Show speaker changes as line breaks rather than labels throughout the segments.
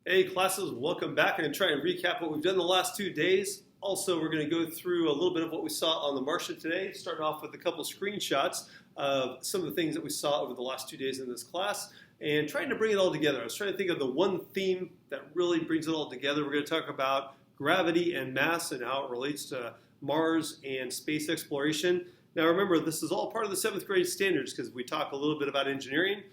Hey classes, welcome back. I'm going to try and recap what we've done the last 2 days. Also, we're going to go through a little bit of what we saw on the Martian today, starting off with a couple screenshots of some of the things that we saw over the last 2 days in this class and trying to bring it all together. I was trying to think of the one theme that really brings it all together. We're going to talk about gravity and mass and how it relates to Mars and space exploration. Now remember, this is all part of the 7th grade standards because we talk a little bit about engineering,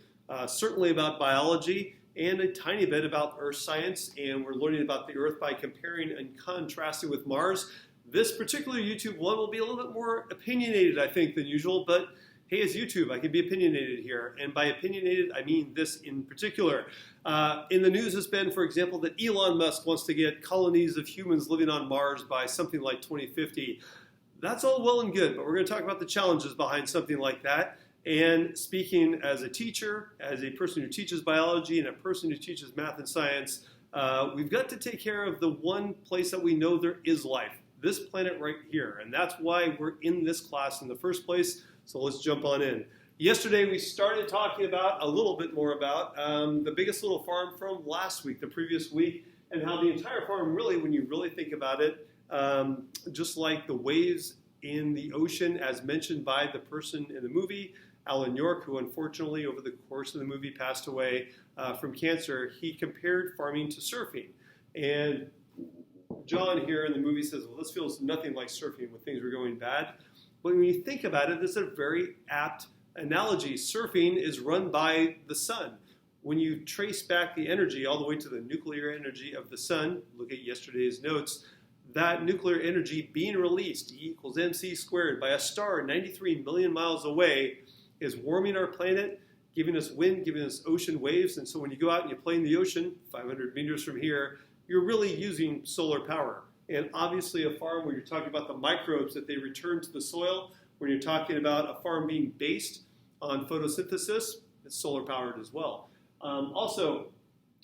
certainly about biology, and a tiny bit about Earth science, and we're learning about the Earth by comparing and contrasting with Mars. This particular YouTube one will be a little bit more opinionated, I think, than usual, but hey, it's YouTube. I can be opinionated here, and by opinionated, I mean this in particular. In the news has been, for example, that Elon Musk wants to get colonies of humans living on Mars by something like 2050. That's all well and good, but we're going to talk about the challenges behind something like that. And speaking as a teacher, as a person who teaches biology and a person who teaches math and science, we've got to take care of the one place that we know there is life, this planet right here. And that's why we're in this class in the first place. So let's jump on in. Yesterday we started talking about a little bit more about the biggest little farm from last week, the previous week, and how the entire farm really, when you really think about it, just like the waves in the ocean as mentioned by the person in the movie, Alan York, who unfortunately over the course of the movie passed away from cancer, he compared farming to surfing. And John here in the movie says, well, this feels nothing like surfing when things were going bad. But when you think about it, this is a very apt analogy. Surfing is run by the sun. When you trace back the energy all the way to the nuclear energy of the sun, look at yesterday's notes, that nuclear energy being released, E equals mc squared, by a star 93 million miles away, is warming our planet, giving us wind, giving us ocean waves. And so when you go out and you play in the ocean, 500 meters from here, you're really using solar power. And obviously a farm where you're talking about the microbes that they return to the soil, when you're talking about a farm being based on photosynthesis, it's solar powered as well. Also,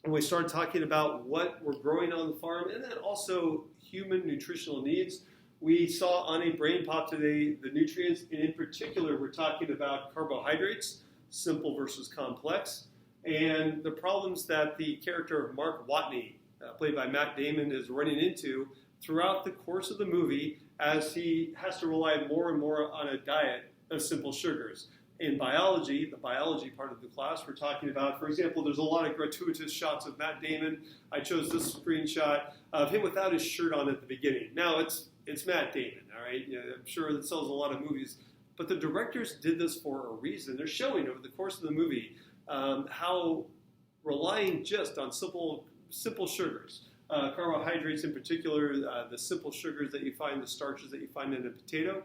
when we start talking about what we're growing on the farm, and then also human nutritional needs, we saw on a brain pop today the nutrients, and in particular we're talking about carbohydrates, simple versus complex, and the problems that the character of Mark Watney, played by Matt Damon, is running into throughout the course of the movie as he has to rely more and more on a diet of simple sugars. In biology, the biology part of the class, we're talking about, for example, there's a lot of gratuitous shots of Matt Damon. I chose this screenshot of him without his shirt on at the beginning. Now, it's Matt Damon, all right? You know, I'm sure it sells a lot of movies. But the directors did this for a reason. They're showing over the course of the movie how relying just on simple sugars, carbohydrates in particular, the simple sugars that you find, the starches that you find in a potato,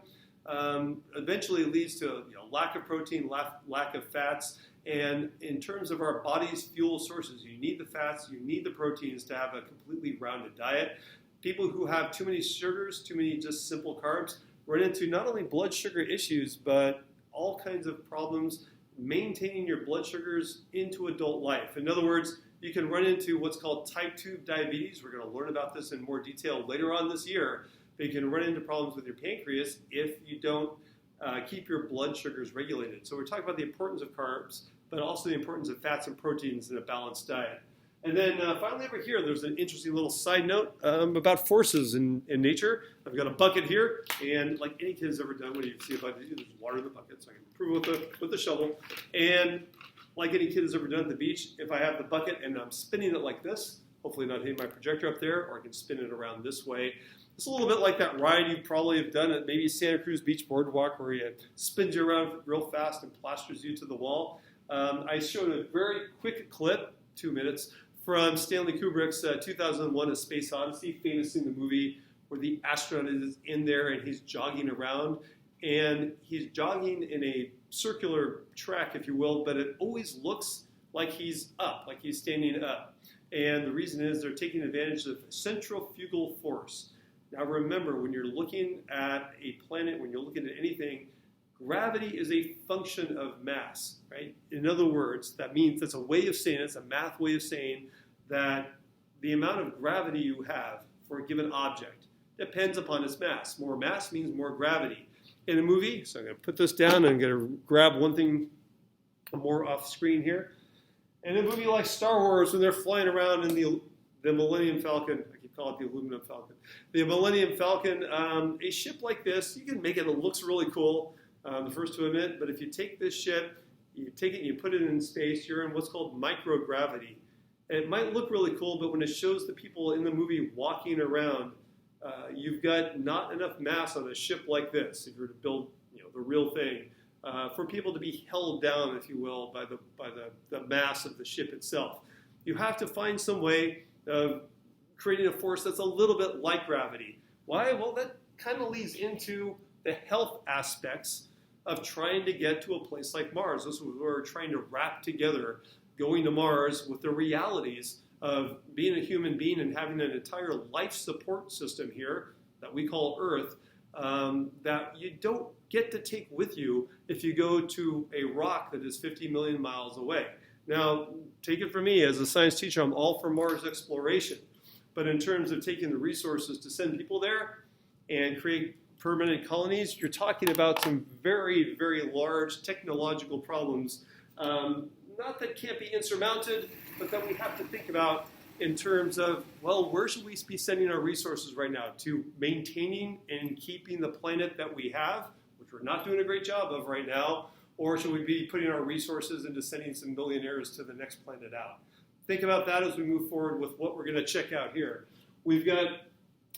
eventually leads to lack of protein, lack of fats. And in terms of our body's fuel sources, you need the fats, you need the proteins to have a completely rounded diet. People who have too many sugars, too many just simple carbs, run into not only blood sugar issues, but all kinds of problems maintaining your blood sugars into adult life. In other words, you can run into what's called type 2 diabetes. We're going to learn about this in more detail later on this year. But you can run into problems with your pancreas if you don't keep your blood sugars regulated. So we're talking about the importance of carbs, but also the importance of fats and proteins in a balanced diet. And then finally over here, there's an interesting little side note about forces in nature. I've got a bucket here, and like any kid has ever done, when you see a bucket, there's water in the bucket, so I can prove it with the shovel. And like any kid has ever done at the beach, if I have the bucket and I'm spinning it like this, hopefully not hitting my projector up there, or I can spin it around this way. It's a little bit like that ride you probably have done at maybe Santa Cruz Beach Boardwalk where it spins you around real fast and plasters you to the wall. I showed a very quick clip, 2 minutes, from Stanley Kubrick's 2001 A Space Odyssey, famous in the movie where the astronaut is in there and he's jogging around. And he's jogging in a circular track, if you will, but it always looks like he's up, like he's standing up. And the reason is they're taking advantage of centrifugal force. Now remember, when you're looking at a planet, when you're looking at anything, gravity is a function of mass, right? In other words, that means that's a way of saying, it's a math way of saying that the amount of gravity you have for a given object depends upon its mass. More mass means more gravity. In a movie, so I'm going to put this down and I'm going to grab one thing more off screen here. In a movie like Star Wars, when they're flying around in the The Millennium Falcon, I keep calling it the aluminum Falcon. The Millennium Falcon, a ship like this, you can make it looks really cool, the first to admit, but if you take this ship, you take it and you put it in space, you're in what's called microgravity. And it might look really cool, but when it shows the people in the movie walking around, you've got not enough mass on a ship like this, if you were to build the real thing, for people to be held down, if you will, by the mass of the ship itself. You have to find some way of creating a force that's a little bit like gravity. Why? Well, that kind of leads into the health aspects of trying to get to a place like Mars. This is what we're trying to wrap together, going to Mars with the realities of being a human being and having an entire life support system here that we call Earth, that you don't get to take with you if you go to a rock that is 50 million miles away. Now, take it from me, as a science teacher, I'm all for Mars exploration. But in terms of taking the resources to send people there and create permanent colonies, you're talking about some very, very large technological problems, not that can't be insurmounted, but that we have to think about in terms of, well, where should we be sending our resources right now? To maintaining and keeping the planet that we have, which we're not doing a great job of right now, or should we be putting our resources into sending some millionaires to the next planet out? Think about that as we move forward with what we're going to check out here. We've got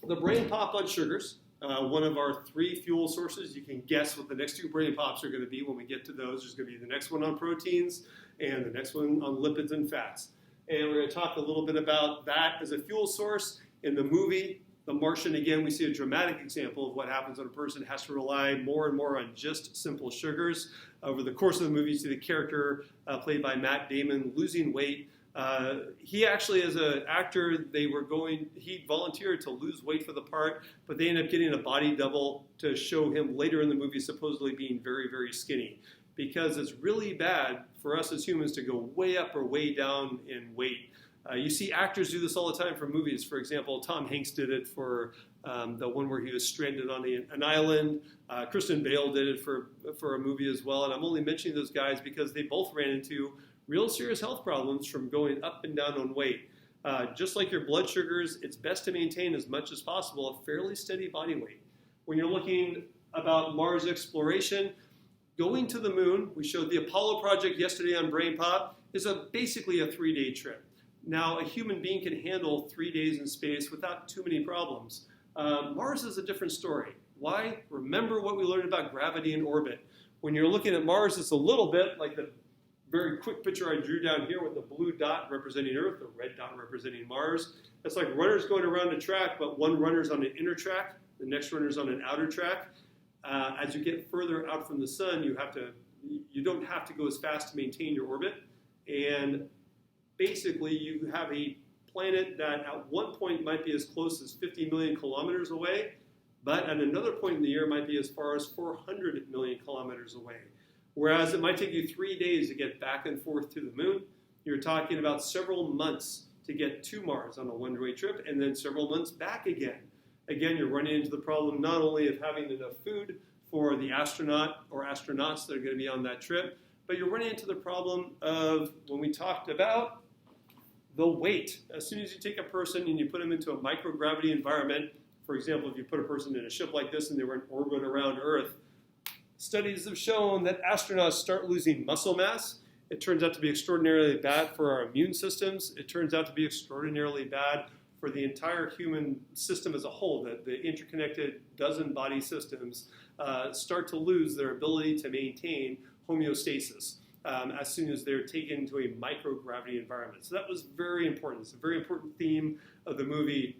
the brain pop on sugars, one of our 3 fuel sources. You can guess what the next 2 brain pops are going to be when we get to those. There's going to be the next one on proteins and the next one on lipids and fats. And we're going to talk a little bit about that as a fuel source. In the movie, The Martian, again, we see a dramatic example of what happens when a person has to rely more and more on just simple sugars. Over the course of the movie, you see the character played by Matt Damon losing weight. He actually, as an actor, he volunteered to lose weight for the part, but they ended up getting a body double to show him later in the movie supposedly being very, very skinny. Because it's really bad for us as humans to go way up or way down in weight. You see actors do this all the time for movies. For example, Tom Hanks did it for the one where he was stranded on an island. Kristen Bale did it for a movie as well. And I'm only mentioning those guys because they both ran into real serious health problems from going up and down on weight. Just like your blood sugars, it's best to maintain as much as possible a fairly steady body weight. When you're looking about Mars exploration, going to the moon, we showed the Apollo project yesterday on Brain Pop, is basically a 3-day trip. Now, a human being can handle 3 days in space without too many problems. Mars is a different story. Why? Remember what we learned about gravity and orbit. When you're looking at Mars, it's a little bit like the very quick picture I drew down here with the blue dot representing Earth, the red dot representing Mars. It's like runners going around a track, but one runner's on an inner track, the next runner's on an outer track. As you get further out from the sun, you don't have to go as fast to maintain your orbit. And basically, you have a planet that at one point might be as close as 50 million kilometers away, but at another point in the year might be as far as 400 million kilometers away. Whereas it might take you 3 days to get back and forth to the moon, you're talking about several months to get to Mars on a one-way trip, and then several months back again. Again, you're running into the problem not only of having enough food for the astronaut or astronauts that are going to be on that trip, but you're running into the problem of, when we talked about the weight. As soon as you take a person and you put them into a microgravity environment, for example, if you put a person in a ship like this and they were in orbit around Earth, studies have shown that astronauts start losing muscle mass. It turns out to be extraordinarily bad for our immune systems. It turns out to be extraordinarily bad for the entire human system as a whole. The interconnected dozen body systems start to lose their ability to maintain homeostasis as soon as they're taken into a microgravity environment. So that was very important. It's a very important theme of the movie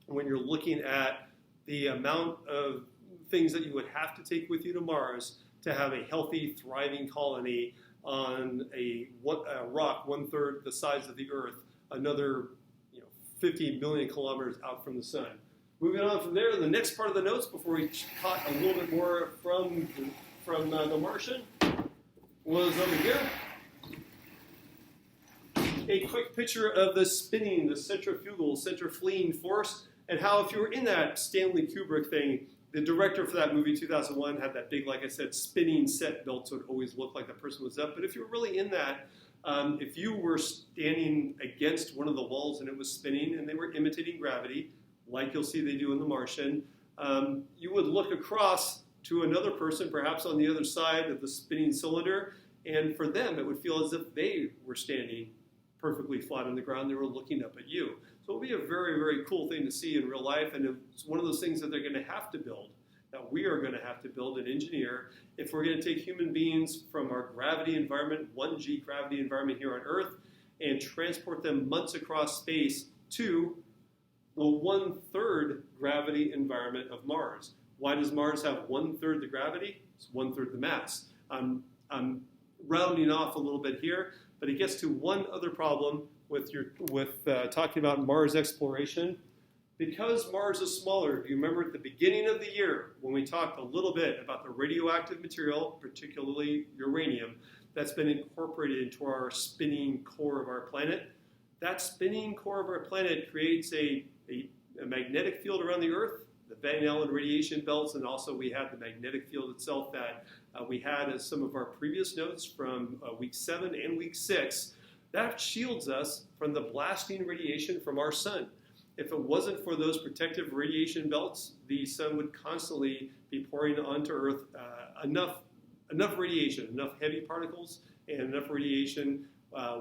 when you're looking at the amount of things that you would have to take with you to Mars to have a healthy, thriving colony on a rock 1/3 the size of the Earth, another 50 million kilometers out from the sun. Moving on from there, the next part of the notes before we caught a little bit more from The Martian was over here. A quick picture of the spinning, the centrifugal force, and how if you were in that Stanley Kubrick thing, the director for that movie, 2001, had that big, like I said, spinning set built so it always looked like the person was up. But if you were really in that, If you were standing against one of the walls and it was spinning and they were imitating gravity, like you'll see they do in The Martian, you would look across to another person, perhaps on the other side of the spinning cylinder, and for them it would feel as if they were standing perfectly flat on the ground. They were looking up at you. So it would be a very, very cool thing to see in real life, and it's one of those things that they're going to have to build, that we are going to have to build and engineer if we're going to take human beings from our gravity environment, 1G gravity environment here on Earth, and transport them months across space to the 1/3 gravity environment of Mars. Why does Mars have 1/3 the gravity? It's 1/3 the mass. I'm rounding off a little bit here, but it gets to one other problem with talking about Mars exploration. Because Mars is smaller, do you remember at the beginning of the year when we talked a little bit about the radioactive material, particularly uranium, that's been incorporated into our spinning core of our planet? That spinning core of our planet creates a magnetic field around the Earth, the Van Allen radiation belts, and also we have the magnetic field itself that we had as some of our previous notes from week 7 and week 6. That shields us from the blasting radiation from our sun. If it wasn't for those protective radiation belts, the sun would constantly be pouring onto Earth enough radiation, enough heavy particles, and enough radiation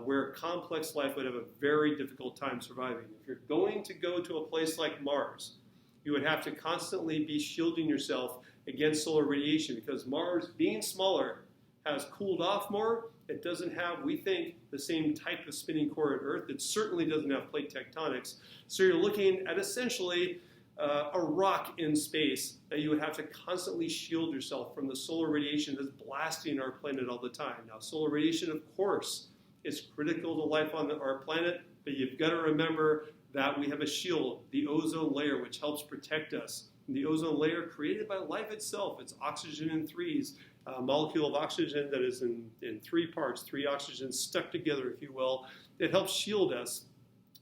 where complex life would have a very difficult time surviving. If you're going to go to a place like Mars, you would have to constantly be shielding yourself against solar radiation because Mars, being smaller, has cooled off more. It doesn't have, we think, the same type of spinning core as Earth. It certainly doesn't have plate tectonics. So you're looking at essentially a rock in space that you would have to constantly shield yourself from the solar radiation that's blasting our planet all the time. Now, solar radiation, of course, is critical to life on our planet, but you've got to remember that we have a shield, the ozone layer, which helps protect us. And the ozone layer created by life itself. It's oxygen in threes. A molecule of oxygen that is in 3 parts, 3 oxygens stuck together, if you will. It helps shield us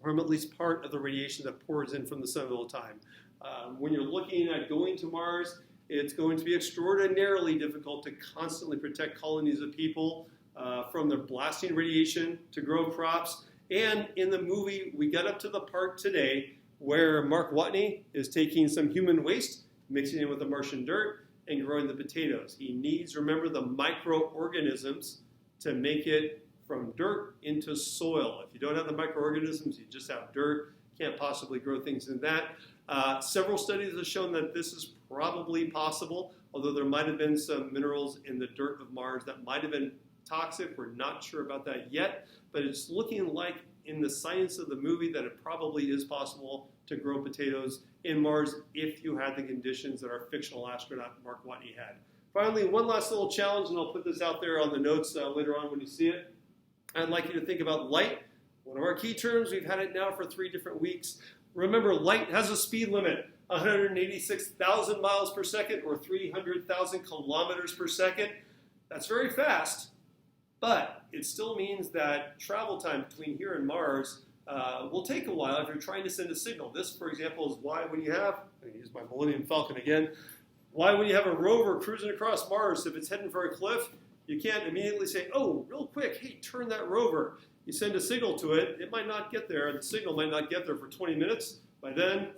from at least part of the radiation that pours in from the sun all the time. When you're looking at going to Mars, it's going to be extraordinarily difficult to constantly protect colonies of people from the blasting radiation to grow crops. And in the movie, we got up to the part today where Mark Watney is taking some human waste, mixing it with the Martian dirt, and growing the potatoes. He needs, remember, the microorganisms to make it from dirt into soil. If you don't have the microorganisms, you just have dirt. Can't possibly grow things in that. Several studies have shown that this is probably possible, although there might have been some minerals in the dirt of Mars that might have been toxic. We're not sure about that yet, but it's looking like in the science of the movie that it probably is possible to grow potatoes in Mars if you had the conditions that our fictional astronaut Mark Watney had. Finally, one last little challenge, and I'll put this out there on the notes later on when you see it. I'd like you to think about light. One of our key terms, we've had it now for 3 different weeks. Remember, light has a speed limit, 186,000 miles per second or 300,000 kilometers per second. That's very fast, but it still means that travel time between here and Mars will take a while if you're trying to send a signal. This, for example, is why when you have, I'm going to use my Millennium Falcon again, why when you have a rover cruising across Mars, if it's heading for a cliff, you can't immediately say, oh, real quick, hey, turn that rover. You send a signal to it, it might not get there, the signal might not get there for 20 minutes. By then,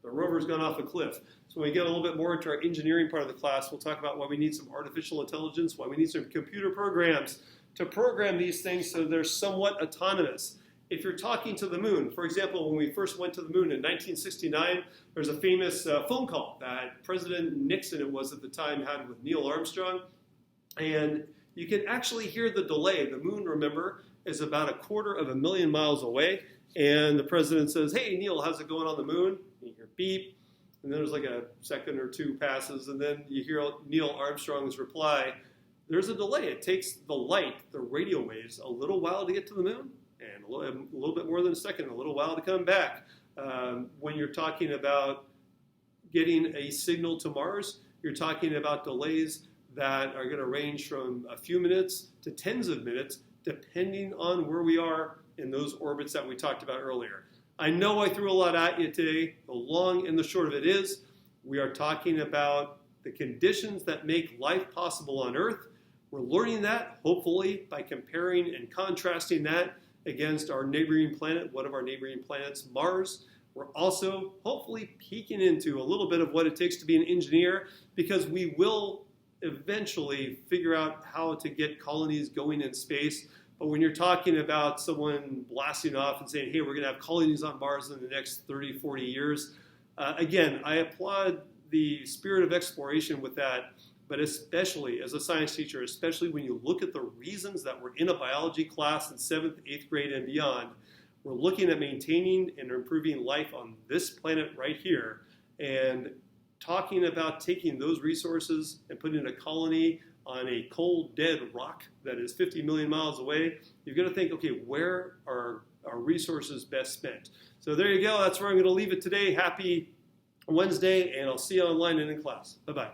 the rover's gone off a cliff. So when we get a little bit more into our engineering part of the class, we'll talk about why we need some artificial intelligence, why we need some computer programs to program these things so they're somewhat autonomous. If you're talking to the moon, for example, when we first went to the moon in 1969, there's a famous phone call that President Nixon, it was at the time, had with Neil Armstrong. And you can actually hear the delay. The moon, remember, is about 250,000 miles away. And the president says, hey, Neil, how's it going on the moon? And you hear beep. And then there's like a second or two passes. And then you hear Neil Armstrong's reply. There's a delay. It takes the light, the radio waves, a little while to get to the moon. And a little bit more than a second, a little while to come back. When you're talking about getting a signal to Mars, you're talking about delays that are going to range from a few minutes to tens of minutes, depending on where we are in those orbits that we talked about earlier. I know I threw a lot at you today. The long and the short of it is, we are talking about the conditions that make life possible on Earth. We're learning that, hopefully, by comparing and contrasting that against our neighboring planet, one of our neighboring planets, Mars. We're also hopefully peeking into a little bit of what it takes to be an engineer, because we will eventually figure out how to get colonies going in space. But when you're talking about someone blasting off and saying, hey, we're going to have colonies on Mars in the next 30, 40 years, again, I applaud the spirit of exploration with that, but especially as a science teacher, especially when you look at the reasons that we're in a biology class in 7th, 8th grade and beyond, we're looking at maintaining and improving life on this planet right here, and talking about taking those resources and putting a colony on a cold, dead rock that is 50 million miles away. You've got to think, okay, where are our resources best spent? So there you go. That's where I'm going to leave it today. Happy Wednesday, and I'll see you online and in class. Bye-bye.